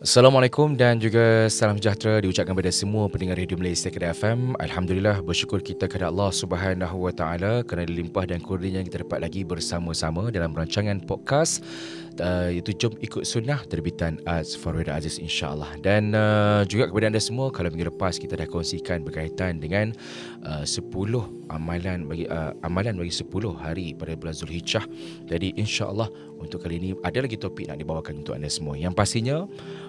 Assalamualaikum dan juga salam sejahtera diucapkan kepada semua pendengar Radio Malaysia Kedah FM. Alhamdulillah, bersyukur kita kepada Allah Subhanahu Wa Taala kerana limpah dan kurnia kita dapat lagi bersama-sama dalam rancangan podcast iaitu Jom Ikut Sunnah terbitan Az Farwida Aziz, insya-Allah. Dan juga kepada anda semua, kalau minggu lepas kita dah kongsikan berkaitan dengan 10 amalan bagi 10 hari pada bulan Zulhijjah. Jadi insya-Allah untuk kali ini ada lagi topik nak dibawakan untuk anda semua. Yang pastinya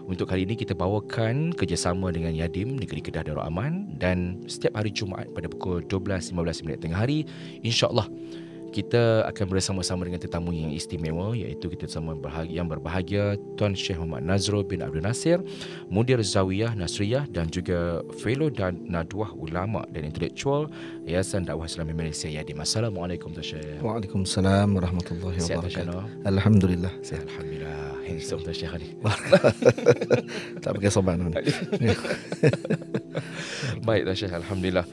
untuk kali ini kita bawakan kerjasama dengan Yadim Negeri Kedah Darul Aman, dan setiap hari Jumaat pada pukul 12.15 tengah hari, insya-Allah kita akan bersama-sama dengan tetamu yang istimewa, iaitu kita sama yang berbahagia Tuan Syekh Muhammad Nazrul bin Abdul Nasir, Mudir Zawiyah Nasriyah dan juga Fellow dan Nadwah Ulama dan Intelektual Yayasan Dakwah Islam Malaysia Yadim. Assalamualaikum Tuan Syekh. Waalaikumsalam warahmatullahi Sihat, wabarakatuh. Alhamdulillah. Sihat, Alhamdulillah. Handsome Tuan Syekh ni. Tak pakai soban. Baik Tuan Syekh, Alhamdulillah.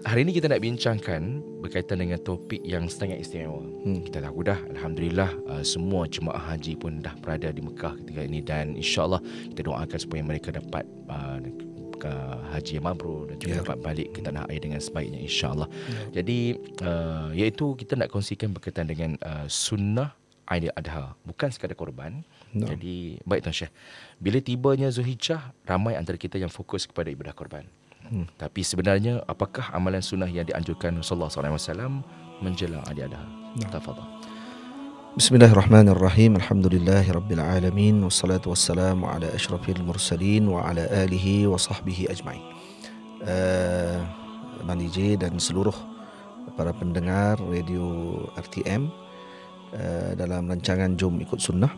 Hari ini kita nak bincangkan berkaitan dengan topik yang sangat istimewa. Kita tahu dah, Alhamdulillah, semua jemaah haji pun dah berada di Mekah ketika ini, dan insya-Allah kita doakan supaya mereka dapat haji yang mabrur dan juga dapat balik ke tanah air dengan sebaiknya, insya-Allah. Jadi iaitu kita nak kongsikan berkaitan dengan sunnah Aidil Adha, bukan sekadar korban. Jadi baik Tuan Syekh, bila tibanya Zulhijjah, ramai antara kita yang fokus kepada ibadah korban. Tapi sebenarnya apakah amalan sunnah yang dianjurkan Rasulullah SAW menjelang Aidil Adha? Tafadhal. Bismillahirrahmanirrahim. Alhamdulillahirabbil alamin, wassalatu wassalamu ala asyrafil mursalin wa ala alihi wa sahbihi ajma'in. Abang DJ dan seluruh para pendengar radio RTM dalam rancangan Jom Ikut Sunnah,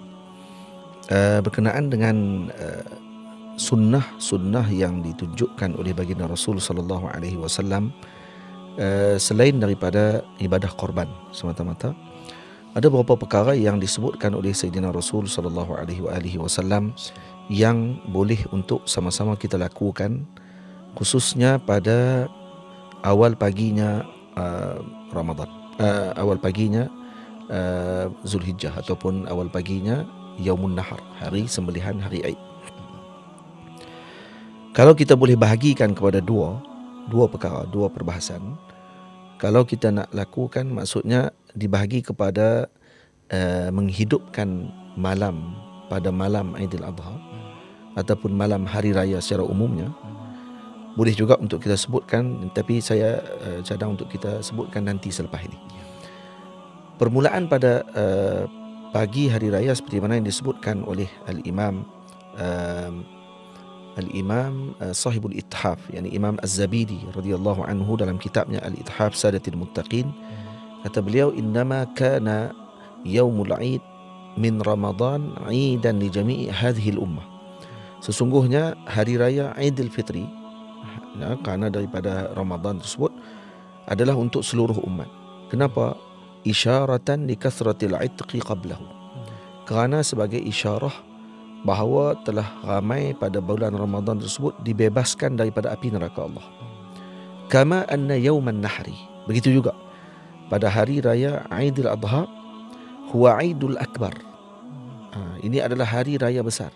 berkenaan dengan sunnah yang ditunjukkan oleh baginda Rasul sallallahu alaihi wasallam, selain daripada ibadah korban semata-mata, ada beberapa perkara yang disebutkan oleh Sayyidina Rasul sallallahu alaihi wasallam yang boleh untuk sama-sama kita lakukan, khususnya pada awal paginya Ramadan, awal paginya Zulhijjah, ataupun awal paginya Yaumun Nahar, hari sembelihan, hari Aid. Kalau kita boleh bahagikan kepada dua perkara, dua perbahasan, kalau kita nak lakukan, maksudnya dibahagi kepada menghidupkan malam pada malam Aidil Adha ataupun malam hari raya secara umumnya, boleh juga untuk kita sebutkan, tapi saya cadang untuk kita sebutkan nanti selepas ini. Permulaan pada pagi hari raya seperti mana yang disebutkan oleh Al-Imam Sahibul Ithaf, yakni Imam Az-Zabidi radhiyallahu anhu, dalam kitabnya Al-Ithaf Sadatil Muttaqin, kata beliau, innama kana yaumul Aid min Ramadan aidan li jami'i hadhihi al-ummah. Sesungguhnya hari raya Aidil Fitri, kerana daripada Ramadan tersebut, adalah untuk seluruh umat. Kenapa? Isyaratan li kasratil itqi qablahu, kerana sebagai isyarah bahawa telah ramai pada bulan Ramadan tersebut dibebaskan daripada api neraka Allah. Kama anna yauman nahri, begitu juga pada hari raya Aidil Adha, huwa Aidul Akbar. Ini adalah hari raya besar.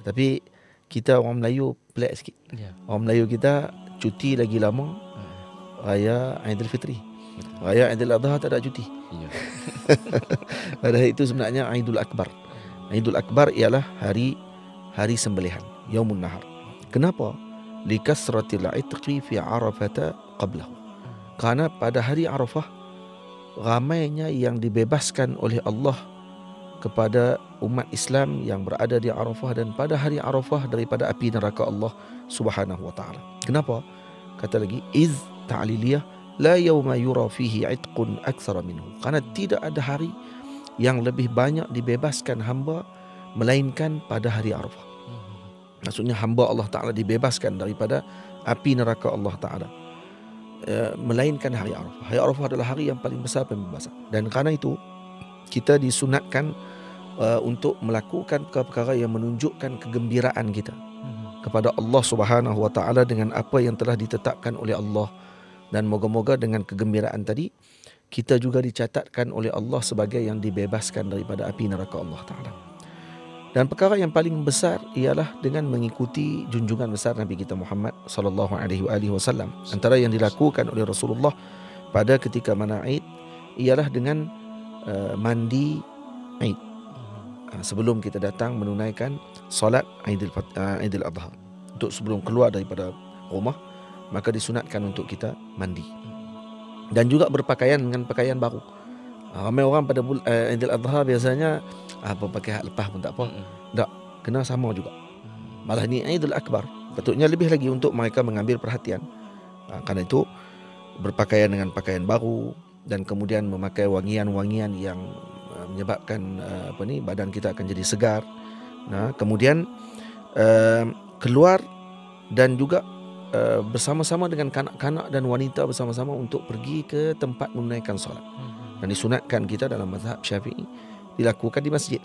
Tapi kita orang Melayu pelik sikit. Orang Melayu kita cuti lagi lama raya Aidil Fitri. Raya Aidil Adha tak ada cuti. Padahal itu sebenarnya Aidul Akbar. Aidul Akbar ialah hari sembelihan, Yaumun Nahar. Kenapa? Likasratil itqi fi Arafata qablahu. Kerana pada hari Arafah ramainya yang dibebaskan oleh Allah kepada umat Islam yang berada di Arafah, dan pada hari Arafah daripada api neraka Allah Subhanahu wa taala. Kenapa? Kata lagi, iz ta'liliyah la yawma yura fihi itqun aktsara minhu. Kerana tidak ada hari yang lebih banyak dibebaskan hamba melainkan pada hari Arafah. Maksudnya hamba Allah Ta'ala dibebaskan daripada api neraka Allah Ta'ala melainkan hari Arafah. Hari Arafah adalah hari yang paling besar pembebasan. Dan kerana itu kita disunatkan untuk melakukan perkara-perkara yang menunjukkan kegembiraan kita kepada Allah Subhanahu wa Ta'ala dengan apa yang telah ditetapkan oleh Allah. Dan moga-moga dengan kegembiraan tadi kita juga dicatatkan oleh Allah sebagai yang dibebaskan daripada api neraka Allah Ta'ala. Dan perkara yang paling besar ialah dengan mengikuti junjungan besar Nabi kita Muhammad sallallahu alaihi wasallam. Antara yang dilakukan oleh Rasulullah pada ketika mana Aid ialah dengan mandi Aid sebelum kita datang menunaikan solat Aidil Adha. Untuk sebelum keluar daripada rumah, maka disunatkan untuk kita mandi dan juga berpakaian dengan pakaian baru. Ramai orang pada Aidil Adha biasanya apa pakai hak lepas pun tak apa. Tak, kena sama juga. Malah ni Aidil Akbar, patutnya lebih lagi untuk mereka mengambil perhatian. Kerana itu berpakaian dengan pakaian baru dan kemudian memakai wangian-wangian yang menyebabkan badan kita akan jadi segar. Kemudian keluar dan juga bersama-sama dengan kanak-kanak dan wanita bersama-sama untuk pergi ke tempat menunaikan solat. Dan disunatkan kita dalam mazhab Syafi'i dilakukan di masjid.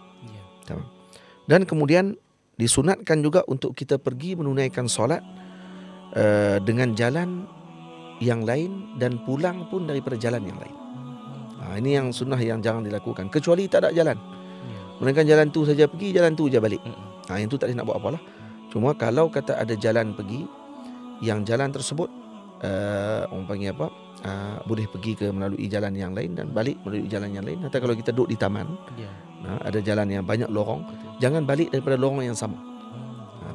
Dan kemudian disunatkan juga untuk kita pergi menunaikan solat dengan jalan yang lain dan pulang pun daripada jalan yang lain. Ini yang sunnah yang jangan dilakukan kecuali tak ada jalan. Melainkan jalan tu saja pergi, jalan tu je balik. Yang tu tak boleh nak buat apalah. Cuma kalau kata ada jalan pergi, yang jalan tersebut orang panggil apa? Boleh pergi ke melalui jalan yang lain dan balik melalui jalan yang lain. Atau kalau kita duduk di taman, ada jalan yang banyak lorong, jangan balik daripada lorong yang sama.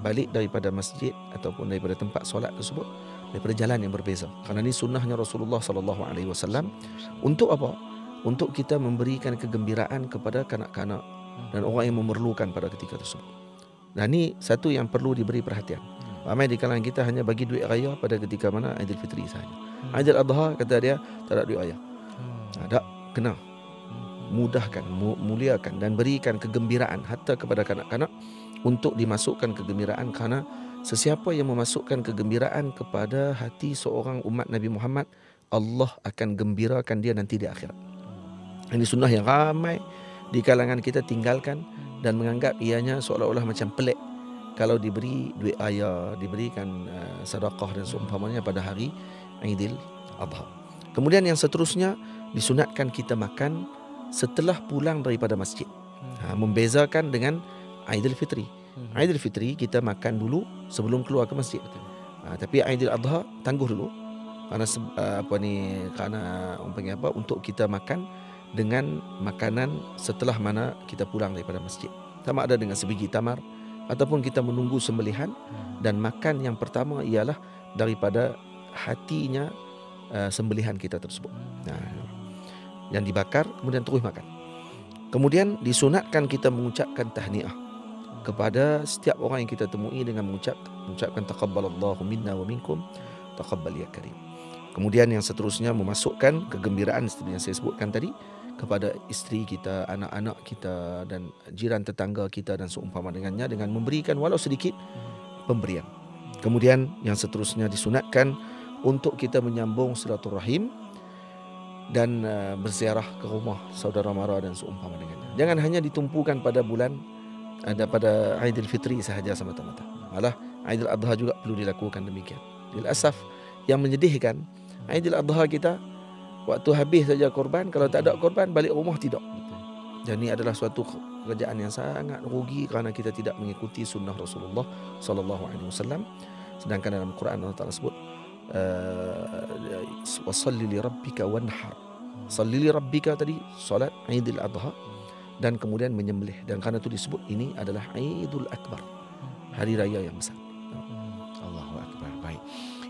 Balik daripada masjid ataupun daripada tempat solat tersebut daripada jalan yang berbeza. Kerana ini sunnahnya Rasulullah sallallahu alaihi wasallam. Untuk apa? Untuk kita memberikan kegembiraan kepada kanak-kanak dan orang yang memerlukan pada ketika tersebut. Dan ini satu yang perlu diberi perhatian. Ramai di kalangan kita hanya bagi duit raya pada ketika mana Aidil Fitri sahaja. Aidil Adha kata dia tak ada duit raya. Tak kena mudahkan, muliakan dan berikan kegembiraan hatta kepada kanak-kanak untuk dimasukkan kegembiraan, kerana sesiapa yang memasukkan kegembiraan kepada hati seorang umat Nabi Muhammad, Allah akan gembirakan dia nanti di akhirat. Ini sunnah yang ramai di kalangan kita tinggalkan dan menganggap ianya seolah-olah macam pelik kalau diberi duit raya, diberikan sedekah dan seumpamanya pada hari Aidil Adha. Kemudian yang seterusnya disunatkan kita makan setelah pulang daripada masjid. Membezakan dengan Aidil Fitri. Aidil Fitri kita makan dulu sebelum keluar ke masjid. Tapi Aidil Adha tangguh dulu. Kerana orang panggil apa? Untuk kita makan dengan makanan setelah mana kita pulang daripada masjid. Sama ada dengan sebiji tamar ataupun kita menunggu sembelihan, dan makan yang pertama ialah daripada hatinya sembelihan kita tersebut. Yang dibakar kemudian terus makan. Kemudian disunatkan kita mengucapkan tahniah kepada setiap orang yang kita temui dengan mengucapkan taqabbalallahu minna wa minkum taqabbal ya karim. Kemudian yang seterusnya memasukkan kegembiraan seperti yang saya sebutkan tadi kepada isteri kita, anak-anak kita dan jiran tetangga kita dan seumpama dengannya, dengan memberikan walau sedikit pemberian. Kemudian yang seterusnya disunatkan untuk kita menyambung silaturahim dan berziarah ke rumah saudara mara dan seumpama dengannya. Jangan hanya ditumpukan pada bulan pada Aidil Fitri sahaja semata-mata. Malah Aidil Adha juga perlu dilakukan demikian. Asaf yang menyedihkan, Aidil Adha kita waktu habis saja korban, kalau tak ada korban balik rumah tidak. Dan ini adalah suatu kerjaan yang sangat rugi kerana kita tidak mengikuti sunnah Rasulullah sallallahu alaihi wasallam. Sedangkan dalam Quran Allah Taala sebut wasalli li rabbika wanhar. Salli li rabbika tadi solat Aidil Adha dan kemudian menyembelih, dan kerana itu disebut ini adalah Aidul Akbar, hari raya yang besar. Allahu Akbar. Baik.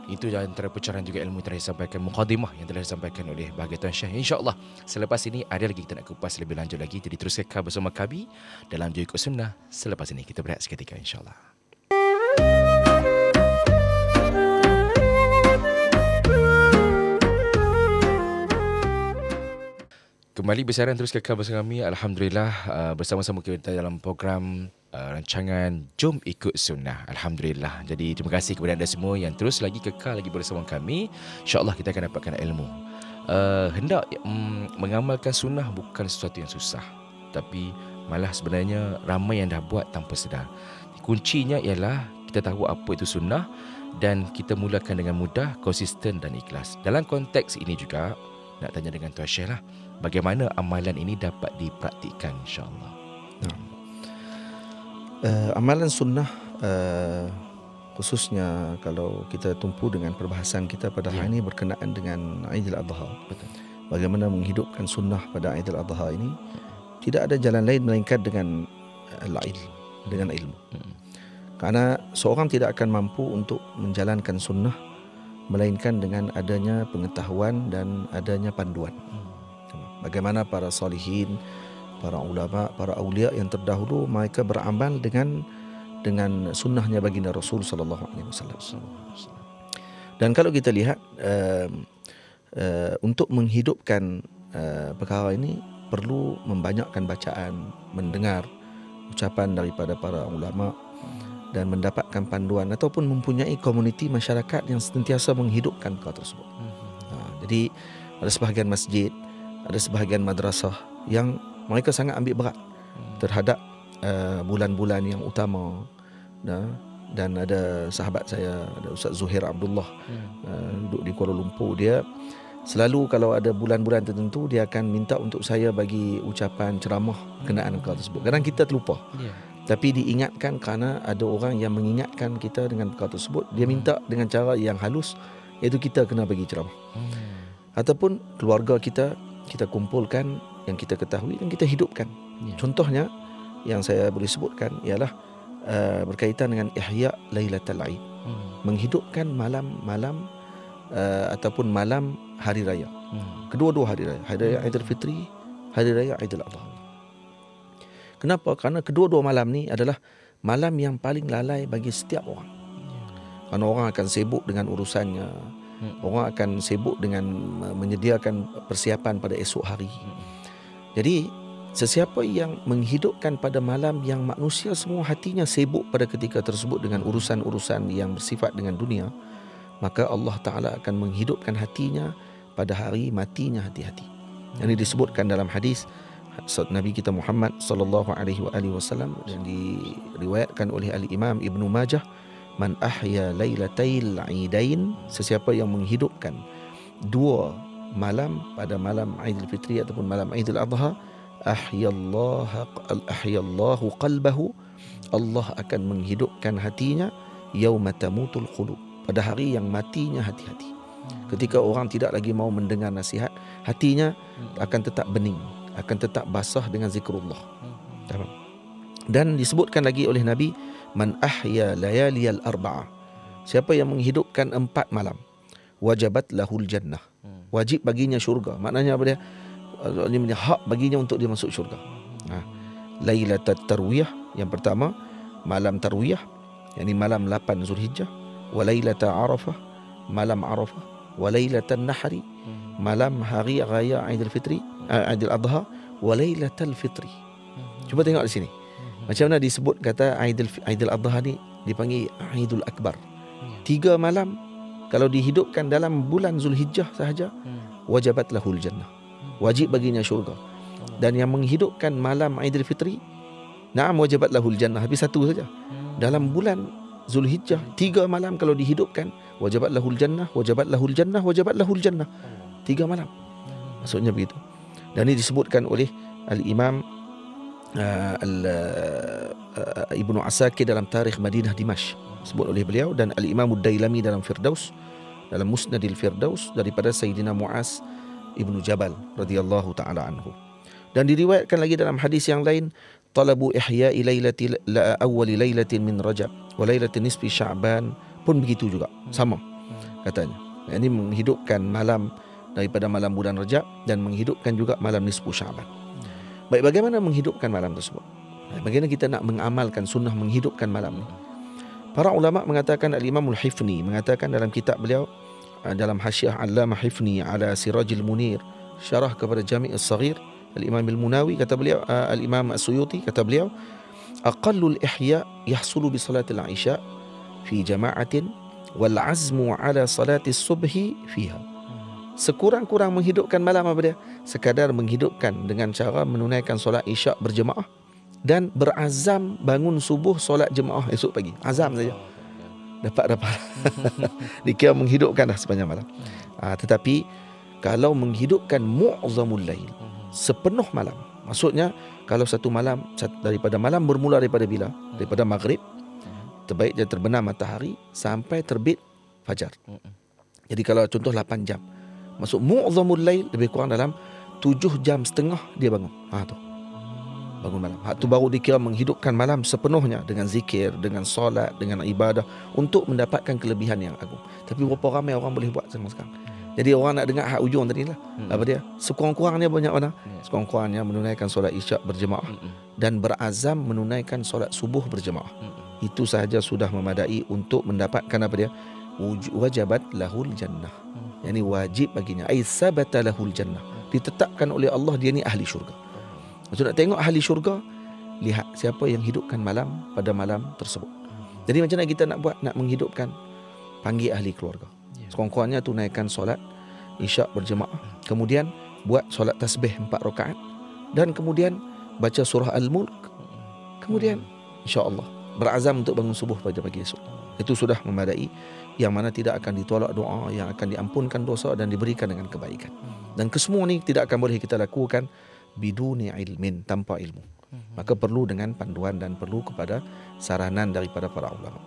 Itu antara pencerahan juga ilmu yang telah disampaikan, mukadimah yang telah disampaikan oleh bahagia Tuan Syah. InsyaAllah selepas ini ada lagi kita nak kupas lebih lanjut lagi. Jadi terus kekal bersama kami dalam Jom Ikut Sunnah. Selepas ini kita berehat seketika insyaAllah. Kembali bersiaran terus kekal bersama kami. Alhamdulillah bersama-sama kita dalam program rancangan Jom Ikut Sunnah. Alhamdulillah. Jadi terima kasih kepada anda semua yang terus lagi kekal lagi bersama kami. InsyaAllah kita akan dapatkan ilmu. Hendak mengamalkan sunnah bukan sesuatu yang susah, tapi malah sebenarnya ramai yang dah buat tanpa sedar. Kuncinya ialah kita tahu apa itu sunnah dan kita mulakan dengan mudah, konsisten dan ikhlas. Dalam konteks ini juga nak tanya dengan Tuan Syekh lah, bagaimana amalan ini dapat dipraktikkan insyaAllah. Amalan sunnah, khususnya kalau kita tumpu dengan perbahasan kita pada hari ini berkenaan dengan Aidil Adha. Betul. Bagaimana menghidupkan sunnah pada Aidil Adha ini, tidak ada jalan lain melainkan dengan dengan ilmu. Karena seorang tidak akan mampu untuk menjalankan sunnah melainkan dengan adanya pengetahuan dan adanya panduan. Bagaimana para salihin, para ulama, para awliya yang terdahulu, mereka beramal dengan sunnahnya baginda Rasul sallallahu alaihi wasallam. Dan kalau kita lihat untuk menghidupkan perkara ini perlu membanyakkan bacaan, mendengar ucapan daripada para ulama dan mendapatkan panduan ataupun mempunyai komuniti masyarakat yang sentiasa menghidupkan perkara tersebut. Jadi ada sebahagian masjid, ada sebahagian madrasah yang mereka sangat ambil berat terhadap bulan-bulan yang utama. Dan ada sahabat saya, ada Ustaz Zuhair Abdullah, duduk di Kuala Lumpur. Dia selalu kalau ada bulan-bulan tertentu, dia akan minta untuk saya bagi ucapan ceramah kenaan perkara tersebut. Kadang kita terlupa, tapi diingatkan kerana ada orang yang mengingatkan kita dengan perkara tersebut. Dia minta dengan cara yang halus, iaitu kita kena bagi ceramah. Ataupun keluarga kita kumpulkan yang kita ketahui dan kita hidupkan. Contohnya yang saya boleh sebutkan ialah berkaitan dengan Ihya Lailatul Aid, menghidupkan malam-malam ataupun malam hari raya. Kedua-dua hari raya, hari raya Aidil Fitri, hari raya Aidil Adha. Kenapa? Kerana kedua-dua malam ni adalah malam yang paling lalai bagi setiap orang. Kerana orang akan sibuk dengan urusannya, orang akan sibuk dengan menyediakan persiapan pada esok hari. Jadi sesiapa yang menghidupkan pada malam yang manusia semua hatinya sibuk pada ketika tersebut dengan urusan-urusan yang bersifat dengan dunia, maka Allah Ta'ala akan menghidupkan hatinya pada hari matinya hati-hati. Ini disebutkan dalam hadis Nabi kita Muhammad sallallahu alaihi wasallam yang diriwayatkan oleh Al-Imam Ibnu Majah, man ahya lailatal aidain, sesiapa yang menghidupkan dua malam pada malam Aidil Fitri ataupun malam Aidil Adha, ahyallahu qalbahu, Allah akan menghidupkan hatinya yauma tamutul qulub, pada hari yang matinya hati-hati. Ketika orang tidak lagi mau mendengar nasihat, hatinya akan tetap bening, akan tetap basah dengan zikrullah. Dan disebutkan lagi oleh Nabi, man ahya layaliyal arba'ah, siapa yang menghidupkan 4 malam, wajabat lahul jannah, wajib baginya syurga. Maknanya apa dia? Hak baginya untuk dia masuk syurga. Lailatul Tarwiyah, yang pertama malam Tarwiyah, yakni malam 8 Zulhijjah, wa Lailatul Arafah, malam Arafah, wa Lailatul Nahri, malam hari raya Aidil Fitri, Aidil Adha, wa Lailatul Fitri. Cuba tengok di sini. Macam mana disebut kata Aidil Adha ni dipanggil Aidul Akbar. 3 malam kalau dihidupkan dalam bulan Zulhijjah sahaja, wajabat lahul jannah, wajib baginya syurga. Dan yang menghidupkan malam Aidil Fitri, na'am, wajabat lahul jannah, habis 1 saja. Dalam bulan Zulhijjah 3 malam kalau dihidupkan, wajabat lahul jannah, wajabat lahul jannah, wajabat lahul jannah. 3 malam. Maksudnya begitu. Dan ini disebutkan oleh Al-Imam Ibnu Asakir dalam Tarikh Madinah Dimashq, sebut oleh beliau, dan Al-Imam Ad-Dailami dalam Firdaus, dalam Musnadil Firdaus, daripada Sayyidina Muaz Ibnu Jabal radhiyallahu taala anhu. Dan diriwayatkan lagi dalam hadis yang lain, talabu ihya'i lailatil awwali lailatin min Rajab wa lailatin nisfi Sya'ban, pun begitu juga, sama katanya. Ini menghidupkan malam daripada malam bulan Rajab dan menghidupkan juga malam nisfu Sya'ban. Baik, bagaimana menghidupkan malam tersebut? Bagaimana kita nak mengamalkan sunnah menghidupkan malam ini? Para ulama mengatakan, Al-Imam Al-Hifni mengatakan dalam kitab beliau, dalam Hasyiah Allamah Hifni ala Sirajil Munir, syarah kepada Jami' As-Saghir Al-Imam Al-Munawi, kata beliau, Al-Imam As-Suyuti kata beliau, aqallul ihya yahsulu bi salatil isya fi jama'atin wal azmu ala salatis subhi fiha. Sekurang-kurang menghidupkan malam apa dia? Sekadar menghidupkan dengan cara menunaikan solat isyak berjemaah dan berazam bangun subuh solat jemaah esok pagi. Azam saja. Dapat. Dikira menghidupkan dah sepanjang malam. Tetapi kalau menghidupkan mu'zamul lail, sepenuh malam, Maksudnya kalau satu malam, daripada malam bermula daripada bila? Daripada maghrib, terbaik dia terbenam matahari sampai terbit fajar. Jadi kalau contoh 8 jam, maksud mu'zamul lail, lebih kurang dalam 7 jam setengah dia bangun. Tu bangun malam. Tu baru dikira menghidupkan malam sepenuhnya dengan zikir, dengan solat, dengan ibadah untuk mendapatkan kelebihan yang agung. Tapi berapa ramai orang boleh buat sekarang? Jadi orang nak dengar hak ujung tadi lah. Apa dia? Sekurang-kurangnya banyak mana? Sekurang-kurangnya menunaikan solat isyak berjemaah dan berazam menunaikan solat subuh berjemaah. Itu sahaja sudah memadai untuk mendapatkan apa dia? Wajabat lahul jannah. Yani wajib baginya. Ai sabata lahul jannah. Ditetapkan oleh Allah dia ni ahli syurga. Maksud nak tengok ahli syurga, lihat siapa yang hidupkan malam pada malam tersebut. Jadi macam mana kita nak buat? Nak menghidupkan, panggil ahli keluarga. Sekurang-kurangnya tunaikan solat isyak berjemaah, kemudian buat solat tasbih 4 rakaat, dan kemudian baca surah Al-Mulk, kemudian insya-Allah berazam untuk bangun subuh pada pagi esok. Itu sudah memadai, yang mana tidak akan ditolak doa, yang akan diampunkan dosa dan diberikan dengan kebaikan. Dan kesemua ni tidak akan boleh kita lakukan biduni ilmin, tanpa ilmu. Maka perlu dengan panduan dan perlu kepada saranan daripada para ulama.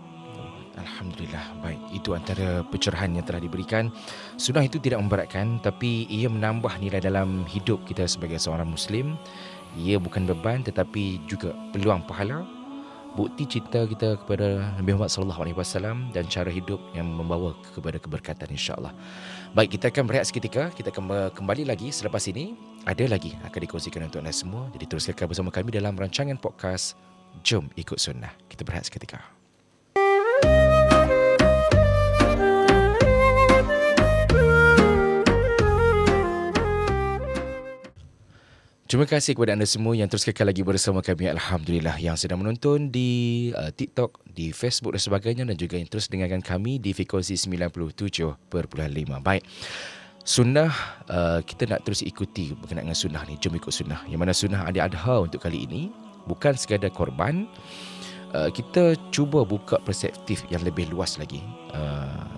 Alhamdulillah. Baik, itu antara pencerahan yang telah diberikan. Sunnah itu tidak memberatkan, tapi ia menambah nilai dalam hidup kita sebagai seorang Muslim. Ia bukan beban tetapi juga peluang pahala, bukti cinta kita kepada Nabi Muhammad SAW dan cara hidup yang membawa kepada keberkatan, insya-Allah. Baik, kita akan berehat seketika. Kita akan kembali lagi selepas ini. Ada lagi akan dikongsikan untuk anda semua. Jadi teruskan bersama kami dalam rancangan podcast Jom Ikut Sunnah. Kita berehat seketika. Terima kasih kepada anda semua yang terus kekal lagi bersama kami. Alhamdulillah, yang sedang menonton di TikTok, di Facebook dan sebagainya, dan juga yang terus dengarkan kami di frekuensi 97.5. Baik, sunnah, kita nak terus ikuti berkenaan dengan sunnah ni. Jom ikut sunnah. Yang mana sunnah Aidil Adha untuk kali ini bukan sekadar korban. Kita cuba buka perspektif yang lebih luas lagi,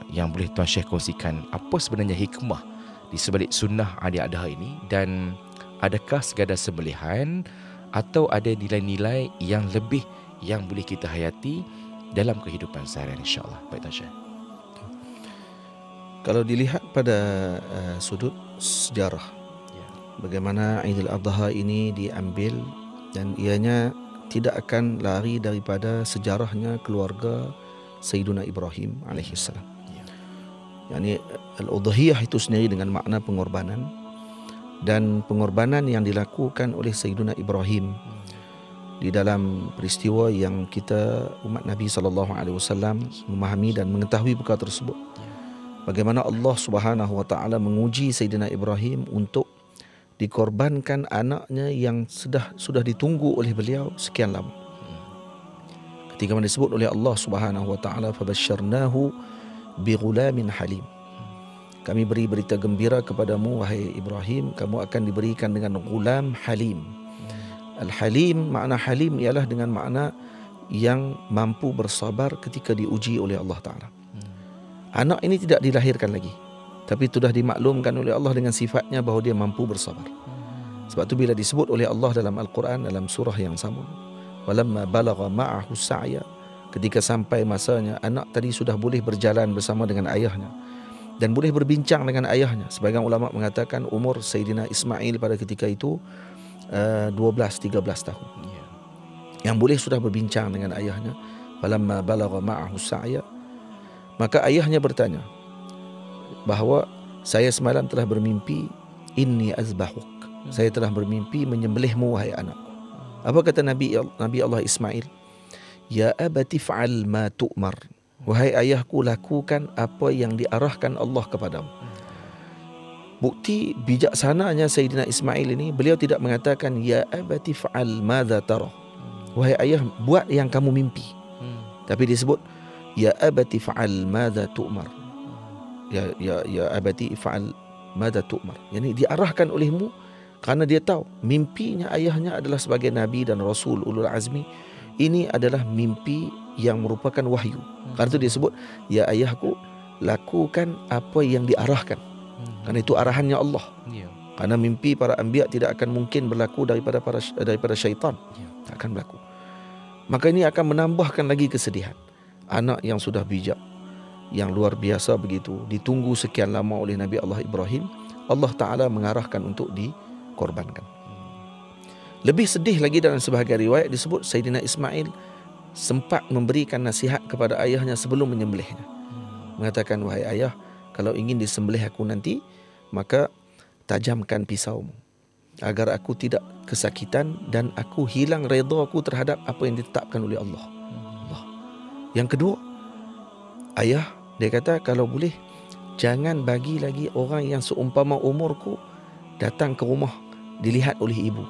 yang boleh Tuan Syekh kongsikan apa sebenarnya hikmah di sebalik sunnah Aidil Adha ini, dan adakah sekadar sembelihan atau ada nilai-nilai yang lebih yang boleh kita hayati dalam kehidupan seharian, insya-Allah. Baik, Tuan Syekh. Kalau dilihat pada sudut sejarah, bagaimana Aidil Adha ini diambil, dan ianya tidak akan lari daripada sejarahnya keluarga Sayyiduna Ibrahim alaihissalam. Yani al-udhiyah itu sendiri dengan makna pengorbanan, dan pengorbanan yang dilakukan oleh Sayyiduna Ibrahim di dalam peristiwa yang kita umat Nabi SAW memahami dan mengetahui perkara tersebut. Bagaimana Allah Subhanahu Wa Taala menguji Sayyidina Ibrahim untuk dikorbankan anaknya yang sudah ditunggu oleh beliau sekian lama. Ketika mana disebut oleh Allah Subhanahu Wa Taala, fabasyarnahu bighulamin halim. Kami beri berita gembira kepadamu, wahai Ibrahim, kamu akan diberikan dengan ghulam halim. Al-halim, makna halim ialah dengan makna yang mampu bersabar ketika diuji oleh Allah Ta'ala. Anak ini tidak dilahirkan lagi, tapi sudah dimaklumkan oleh Allah dengan sifatnya bahawa dia mampu bersabar. Sebab itu bila disebut oleh Allah dalam Al-Quran, dalam surah yang sama, walamma balagha ma'ahu sa'ya, ketika sampai masanya anak tadi sudah boleh berjalan bersama dengan ayahnya dan boleh berbincang dengan ayahnya. Sebagian ulama mengatakan umur Sayyidina Ismail pada ketika itu 12-13 tahun, yang boleh sudah berbincang dengan ayahnya. Falamma balagha ma'ahu sa'ya, maka ayahnya bertanya bahawa saya semalam telah bermimpi, inni azbahuk, saya telah bermimpi menyembelihmu wahai anakku. Apa kata Nabi Allah Ismail? Ya abati fa'al ma tu'mar, wahai ayahku, lakukan apa yang diarahkan Allah kepadamu. Bukti bijaksananya Sayyidina Ismail ini, beliau tidak mengatakan ya abati fa'al madza tara, wahai ayah, buat yang kamu mimpi. Tapi disebut ya abati fa'al madza tu'mar, ya abati fa'al madza tu'mar, yani diarahkan olehmu, kerana dia tahu mimpinya ayahnya adalah sebagai nabi dan rasul ulul azmi. Ini adalah mimpi yang merupakan wahyu. Karena itu dia sebut, ya ayahku, lakukan apa yang diarahkan. Kerana itu arahannya Allah. Karena mimpi para anbiya tidak akan mungkin berlaku daripada syaitan. Tak akan berlaku. Maka ini akan menambahkan lagi kesedihan. Anak yang sudah bijak, yang luar biasa begitu, ditunggu sekian lama oleh Nabi Allah Ibrahim, Allah Ta'ala mengarahkan untuk dikorbankan. Lebih sedih lagi dalam sebahagian riwayat disebut Sayyidina Ismail sempat memberikan nasihat kepada ayahnya sebelum menyembelihnya. Mengatakan, wahai ayah, kalau ingin disembelih aku nanti, maka tajamkan pisaumu agar aku tidak kesakitan dan aku hilang redha aku terhadap apa yang ditetapkan oleh Allah. Yang kedua, ayah, dia kata, kalau boleh jangan bagi lagi orang yang seumpama umurku datang ke rumah dilihat oleh ibu,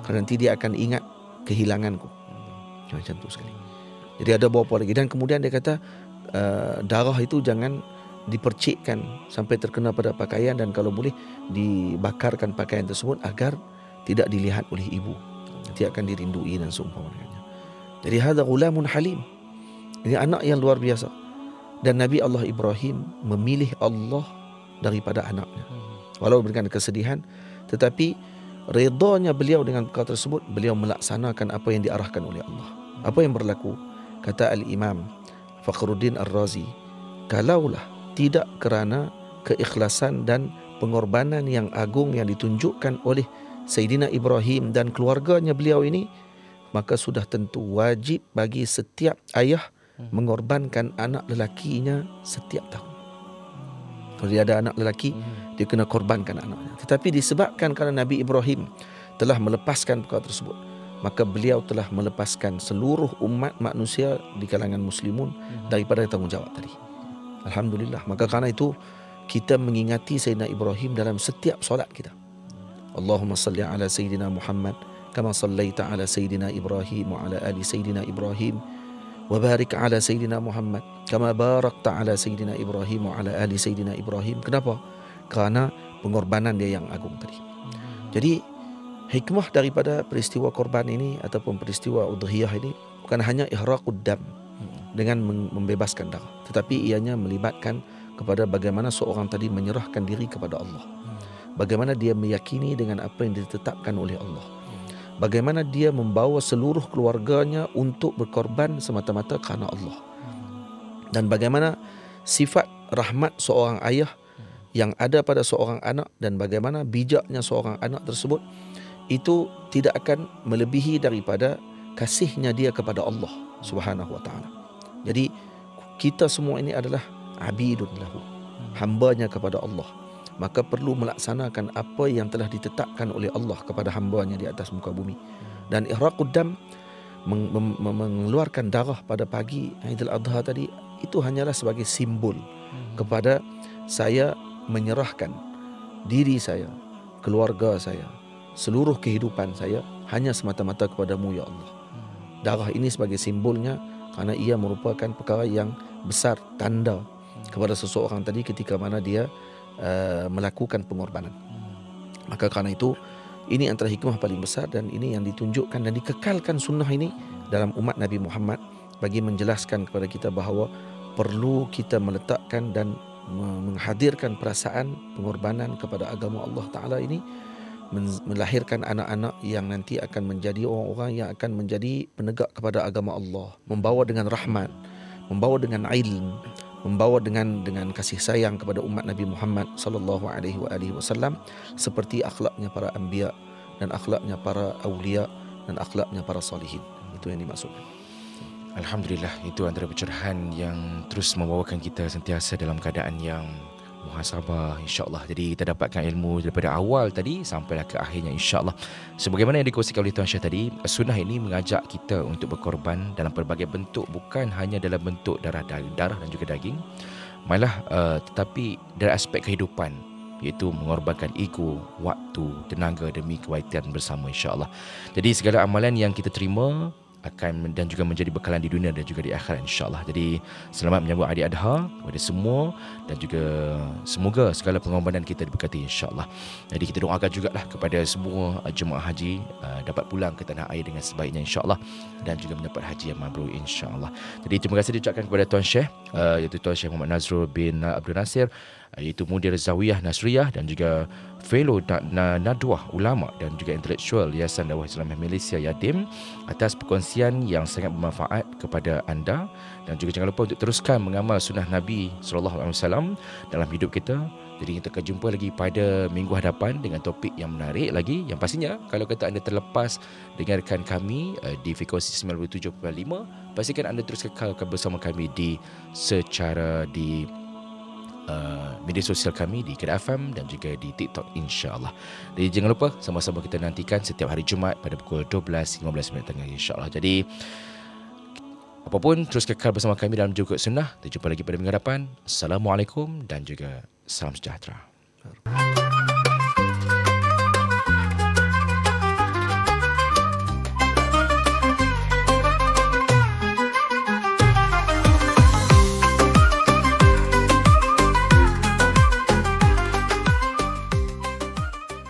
kerana nanti dia akan ingat kehilanganku. Macam tu sekali. Jadi ada beberapa lagi. Dan kemudian dia kata, darah itu jangan dipercikkan sampai terkena pada pakaian, dan kalau boleh dibakarkan pakaian tersebut agar tidak dilihat oleh ibu, nanti akan dirindui dan seumpama dengannya. Jadi hadza ghulamun halim. Ini anak yang luar biasa. Dan Nabi Allah Ibrahim memilih Allah daripada anaknya. Walau dengan kesedihan, tetapi redanya beliau dengan perkara tersebut, beliau melaksanakan apa yang diarahkan oleh Allah. Apa yang berlaku? Kata Al-Imam Fakhruddin Ar-Razi, kalaulah tidak kerana keikhlasan dan pengorbanan yang agung yang ditunjukkan oleh Sayyidina Ibrahim dan keluarganya beliau ini, maka sudah tentu wajib bagi setiap ayah mengorbankan anak lelakinya setiap tahun. Kalau dia ada anak lelaki, dia kena korbankan anaknya. Tetapi disebabkan kerana Nabi Ibrahim telah melepaskan perkara tersebut, maka beliau telah melepaskan seluruh umat manusia di kalangan muslimun daripada tanggungjawab tadi. Alhamdulillah. Maka kerana itu kita mengingati Sayyidina Ibrahim dalam setiap solat kita. Allahumma salli ala Sayyidina Muhammad kama sallaita ala Sayyidina Ibrahim wa ala ali Sayyidina Ibrahim wa barik ala Sayyidina Muhammad kama barakta ala Sayyidina Ibrahim wa ala ali Sayyidina Ibrahim. Kenapa? Kerana pengorbanan dia yang agung tadi. Jadi hikmah daripada peristiwa korban ini ataupun peristiwa udhiyah ini bukan hanya ihraqud dam dengan membebaskan darah, tetapi ianya melibatkan kepada bagaimana seorang tadi menyerahkan diri kepada Allah, bagaimana dia meyakini dengan apa yang ditetapkan oleh Allah, bagaimana dia membawa seluruh keluarganya untuk berkorban semata-mata kerana Allah, dan bagaimana sifat rahmat seorang ayah yang ada pada seorang anak dan bagaimana bijaknya seorang anak tersebut itu tidak akan melebihi daripada kasihnya dia kepada Allah Subhanahu wa ta'ala. Jadi kita semua ini adalah abidun lahu, hambanya kepada Allah. Maka perlu melaksanakan apa yang telah ditetapkan oleh Allah kepada hambanya di atas muka bumi. Dan ihraqud dam, mengeluarkan darah pada pagi Aidil Adha tadi, itu hanyalah sebagai simbol kepada saya menyerahkan diri saya, keluarga saya, seluruh kehidupan saya hanya semata-mata kepadamu ya Allah. Darah ini sebagai simbolnya kerana ia merupakan perkara yang besar, tanda kepada seseorang tadi ketika mana dia melakukan pengorbanan. Maka kerana itu, ini antara hikmah paling besar dan ini yang ditunjukkan dan dikekalkan sunnah ini dalam umat Nabi Muhammad bagi menjelaskan kepada kita bahawa perlu kita meletakkan dan menghadirkan perasaan pengorbanan kepada agama Allah Ta'ala ini, melahirkan anak-anak yang nanti akan menjadi orang-orang yang akan menjadi penegak kepada agama Allah, membawa dengan rahmat, membawa dengan ilm, membawa dengan kasih sayang kepada umat Nabi Muhammad sallallahu alaihi wasallam, seperti akhlaknya para anbiya dan akhlaknya para awliya dan akhlaknya para salihin. Itu yang dimaksudkan. Alhamdulillah, itu antara pencerahan yang terus membawakan kita sentiasa dalam keadaan yang muhasabah, insya-Allah. Jadi kita dapatkan ilmu daripada awal tadi sampailah ke akhirnya, insya-Allah. Sebagaimana yang dikongsikan oleh Tuan Syah tadi, sunnah ini mengajak kita untuk berkorban dalam pelbagai bentuk, bukan hanya dalam bentuk darah dan juga daging, malah tetapi dari aspek kehidupan, iaitu mengorbankan ego, waktu, tenaga demi kebaikan bersama, insya-Allah. Jadi segala amalan yang kita terima akan dan juga menjadi bekalan di dunia dan juga di akhirat, insya-Allah. Jadi selamat menyambut Aidil Adha kepada semua dan juga semoga segala pengorbanan kita diberkati, insya-Allah. Jadi kita doakan jugalah kepada semua jemaah haji dapat pulang ke tanah air dengan sebaiknya, insya-Allah, dan juga mendapat haji yang mabrur, insya-Allah. Jadi terima kasih diucapkan kepada Tuan Syekh, iaitu Tuan Syekh Muhammad Nazrul bin Abdul Nasir iaitu Mudir Zawiyah Nasriyah dan juga Fellow Nadwah Ulama dan juga Intelektual Yayasan Dakwah Islam Malaysia Yadim, atas perkongsian yang sangat bermanfaat kepada anda. Dan juga jangan lupa untuk teruskan mengamal sunnah Nabi SAW dalam hidup kita. Jadi kita akan jumpa lagi pada minggu hadapan dengan topik yang menarik lagi. Yang pastinya kalau kata anda terlepas dengarkan kami di frekuensi 97.5, pastikan anda terus kekalkan bersama kami secara di media sosial kami di Kedah FM dan juga di TikTok, insya-Allah. Jadi jangan lupa sama-sama kita nantikan setiap hari Jumaat pada pukul 12.15 tengah, insya-Allah. Jadi apapun, terus kekal bersama kami dalam Jukut Sunnah. Kita jumpa lagi pada minggu hadapan. Assalamualaikum dan juga salam sejahtera.